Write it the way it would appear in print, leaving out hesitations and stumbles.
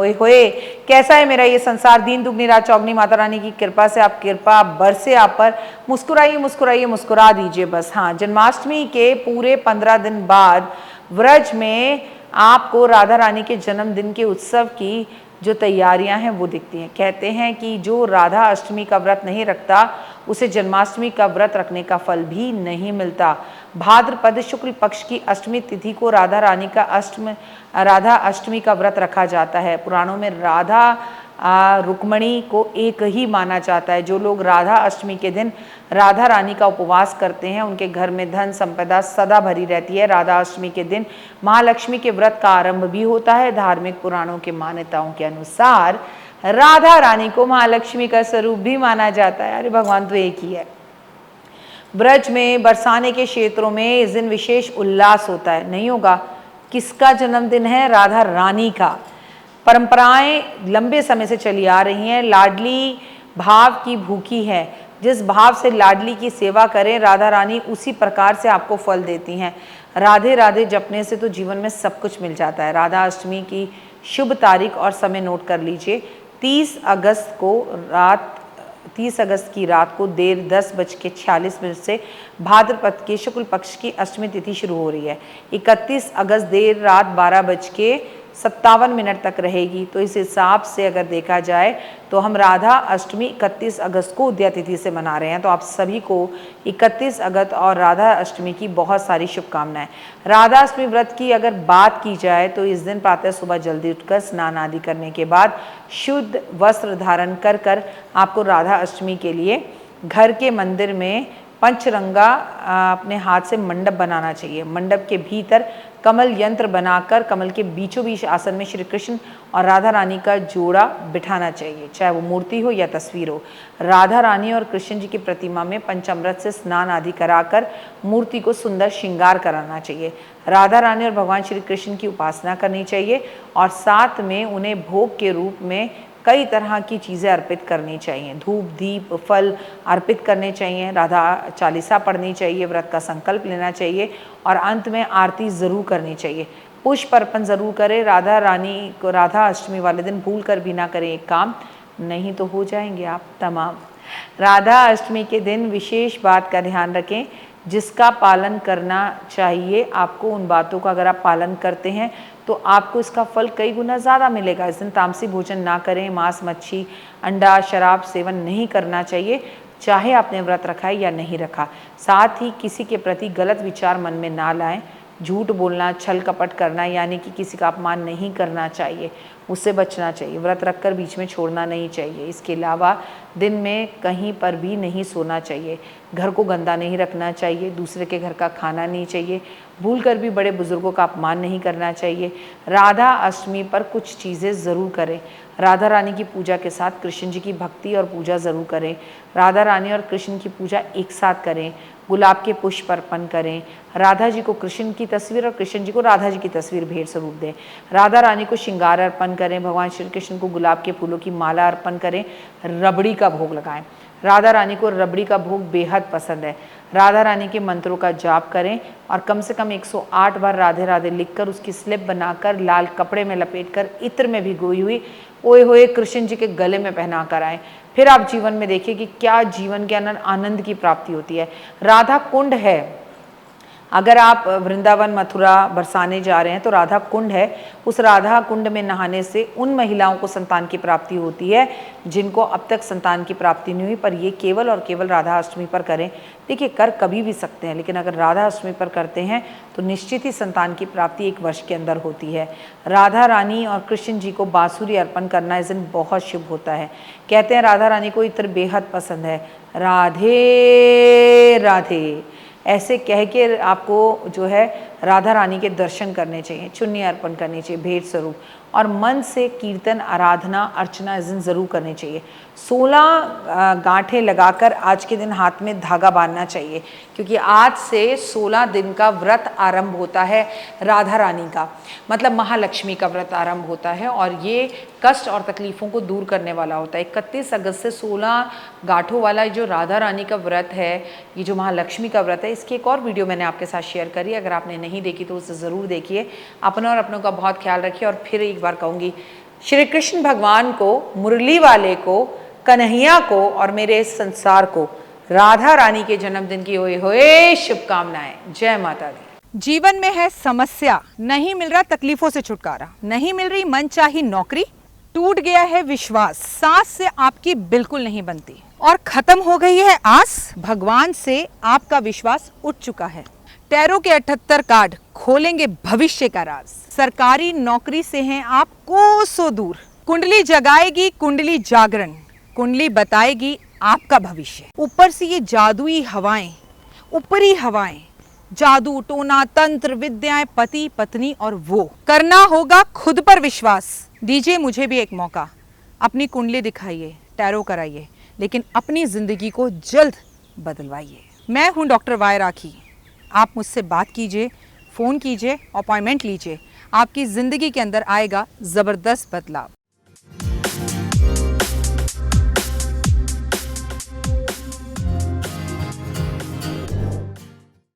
ओए होए कैसा है मेरा ये संसार, दीन दुगनी रात चौगनी, माता रानी की कृपा से आप कृपा बरसे आप पर, मुस्कुराइए मुस्कुराइए मुस्कुरा दीजिए बस। हाँ, जन्माष्टमी के पूरे 15 दिन बाद व्रज में आपको राधा रानी के जन्मदिन के उत्सव की जो तैयारियां हैं वो दिखती हैं। कहते हैं कि जो राधा अष्टमी का व्रत नहीं रखता उसे जन्माष्टमी का व्रत रखने का फल भी नहीं मिलता। भाद्रपद शुक्ल पक्ष की अष्टमी तिथि को राधा अष्टमी का व्रत रखा जाता है। पुराणों में राधा रुक्मणी को एक ही माना जाता है। जो लोग राधा अष्टमी के दिन राधा रानी का उपवास करते हैं उनके घर में धन संपदा सदा भरी रहती है। राधा अष्टमी के दिन महालक्ष्मी के व्रत का आरंभ भी होता है। धार्मिक पुराणों के मान्यताओं के अनुसार राधा रानी को महालक्ष्मी का स्वरूप भी माना जाता है। अरे भगवान तो एक ही है। ब्रज में बरसाने के क्षेत्रों में इस दिन विशेष उल्लास होता है। नहीं होगा? किसका जन्मदिन है? राधा रानी का। परंपराएं लंबे समय से चली आ रही हैं। लाडली भाव की भूखी है। जिस भाव से लाडली की सेवा करें राधा रानी उसी प्रकार से आपको फल देती हैं। राधे राधे जपने से तो जीवन में सब कुछ मिल जाता है। राधा अष्टमी की शुभ तारीख और समय नोट कर लीजिए। 30 अगस्त की रात को देर 10:46 से भाद्रपद के शुक्ल पक्ष की अष्टमी तिथि शुरू हो रही है। 31 अगस्त देर रात 12:57 तक रहेगी। तो इस हिसाब से अगर देखा जाए तो हम राधा अष्टमी 31 अगस्त को उदया तिथि से मना रहे हैं। तो आप सभी को 31 अगस्त और राधा अष्टमी की बहुत सारी शुभकामनाएं। राधा अष्टमी व्रत की अगर बात की जाए तो इस दिन प्रातः सुबह जल्दी उठकर स्नान आदि करने के बाद शुद्ध वस्त्र धारण कर आपको राधा अष्टमी के लिए घर के मंदिर में पंचरंगा अपने हाथ से मंडप बनाना चाहिए। मंडप के भीतर कमल यंत्र बनाकर कमल के बीचों बीच आसन में श्री कृष्ण और राधा रानी का जोड़ा बिठाना चाहिए, चाहे वो मूर्ति हो या तस्वीर हो। राधा रानी और कृष्ण जी की प्रतिमा में पंचामृत से स्नान आदि कराकर मूर्ति को सुंदर श्रृंगार कराना चाहिए। राधा रानी और भगवान श्री कृष्ण की उपासना करनी चाहिए और साथ में उन्हें भोग के रूप में कई तरह की चीज़ें अर्पित करनी चाहिए। धूप दीप फल अर्पित करने चाहिए। राधा चालीसा पढ़नी चाहिए। व्रत का संकल्प लेना चाहिए और अंत में आरती ज़रूर करनी चाहिए। पुष्प अर्पण ज़रूर करें। राधा रानी को राधा अष्टमी वाले दिन भूल कर भी ना करें एक काम, नहीं तो हो जाएंगे आप तमाम। राधा अष्टमी के दिन विशेष बात का ध्यान रखें जिसका पालन करना चाहिए आपको। उन बातों का अगर आप पालन करते हैं तो आपको इसका फल कई गुना ज़्यादा मिलेगा। इस दिन तामसी भोजन ना करें। मांस मच्छी अंडा शराब सेवन नहीं करना चाहिए, चाहे आपने व्रत रखा है या नहीं रखा। साथ ही किसी के प्रति गलत विचार मन में ना लाएं। झूठ बोलना छल कपट करना यानी कि किसी का अपमान नहीं करना चाहिए, उससे बचना चाहिए। व्रत रखकर बीच में छोड़ना नहीं चाहिए। इसके अलावा दिन में कहीं पर भी नहीं सोना चाहिए। घर को गंदा नहीं रखना चाहिए। दूसरे के घर का खाना नहीं चाहिए। भूल कर भी बड़े बुजुर्गों का अपमान नहीं करना चाहिए। राधा अष्टमी पर कुछ चीज़ें ज़रूर करें। राधा रानी की पूजा के साथ कृष्ण जी की भक्ति और पूजा ज़रूर करें। राधा रानी और कृष्ण की पूजा एक साथ करें। गुलाब के पुष्प अर्पण करें। राधा जी को कृष्ण की तस्वीर और कृष्ण जी को राधा जी की तस्वीर भेंट स्वरूप दें। राधा रानी को श्रृंगार अर्पण करें। भगवान श्री कृष्ण को गुलाब के फूलों की माला अर्पण करें। रबड़ी का भोग लगाएं। राधा रानी को रबड़ी का भोग बेहद पसंद है। राधा रानी के मंत्रों का जाप करें और कम से कम 108 बार राधे राधे लिखकर उसकी स्लिप बनाकर लाल कपड़े में लपेटकर इत्र में भिगोई हुई ओए होए कृष्ण जी के गले में पहना कर आएँ। फिर आप जीवन में देखिए कि क्या जीवन के आनंद की प्राप्ति होती है। राधा कुंड है। अगर आप वृंदावन मथुरा बरसाने जा रहे हैं तो राधा कुंड है। उस राधा कुंड में नहाने से उन महिलाओं को संतान की प्राप्ति होती है जिनको अब तक संतान की प्राप्ति नहीं हुई, पर ये केवल और केवल राधा अष्टमी पर करें। देखिए कर कभी भी सकते हैं, लेकिन अगर राधा अष्टमी पर करते हैं तो निश्चित ही संतान की प्राप्ति 1 वर्ष के अंदर होती है। राधा रानी और कृष्ण जी को बांसुरी अर्पण करना इस दिन बहुत शुभ होता है। कहते हैं राधा रानी को इत्र बेहद पसंद है। राधे राधे ऐसे कह के आपको जो है राधा रानी के दर्शन करने चाहिए। चुन्नी अर्पण करनी चाहिए भेंट स्वरूप और मन से कीर्तन आराधना अर्चना इस दिन ज़रूर करनी चाहिए। 16 गांठें लगाकर आज के दिन हाथ में धागा बांधना चाहिए क्योंकि आज से 16 दिन का व्रत आरंभ होता है। राधा रानी का मतलब महालक्ष्मी का व्रत आरंभ होता है और ये कष्ट और तकलीफ़ों को दूर करने वाला होता है। 31 अगस्त से 16 गांठों वाला जो राधा रानी का व्रत है, ये जो महालक्ष्मी का व्रत है, इसकी एक और वीडियो मैंने आपके साथ शेयर करी। अगर आपने नहीं देखी तो उसे ज़रूर देखिए। अपनों और अपनों का बहुत ख्याल रखिए और फिर एक बार कहूँगी श्री कृष्ण भगवान को, मुरली वाले को, कन्हैया को और मेरे इस संसार को राधा रानी के जन्मदिन की हुए हुए शुभकामनाएं। जय माता दी। जीवन में है समस्या, नहीं मिल रहा तकलीफों से छुटकारा, नहीं मिल रही मनचाही नौकरी, टूट गया है विश्वास, सांस से आपकी बिल्कुल नहीं बनती और खत्म हो गई है आस, भगवान से आपका विश्वास उठ चुका है। टैरो के 78 कार्ड खोलेंगे भविष्य का राज। सरकारी नौकरी से हैं आप कोसों दूर, कुंडली जगाएगी कुंडली जागरण, कुंडली बताएगी आपका भविष्य। ऊपर से ये जादुई हवाएं, ऊपरी हवाएं, जादू टोना तंत्र विद्याएं, पति पत्नी और वो, करना होगा खुद पर विश्वास। दीजिए मुझे भी एक मौका, अपनी कुंडली दिखाइए, टैरो कराइए, लेकिन अपनी जिंदगी को जल्द बदलवाइए। मैं हूं डॉक्टर वाई राखी। आप मुझसे बात कीजिए, फ़ोन कीजिए, अपॉइंटमेंट लीजिए, आपकी ज़िंदगी के अंदर आएगा ज़बरदस्त बदलाव।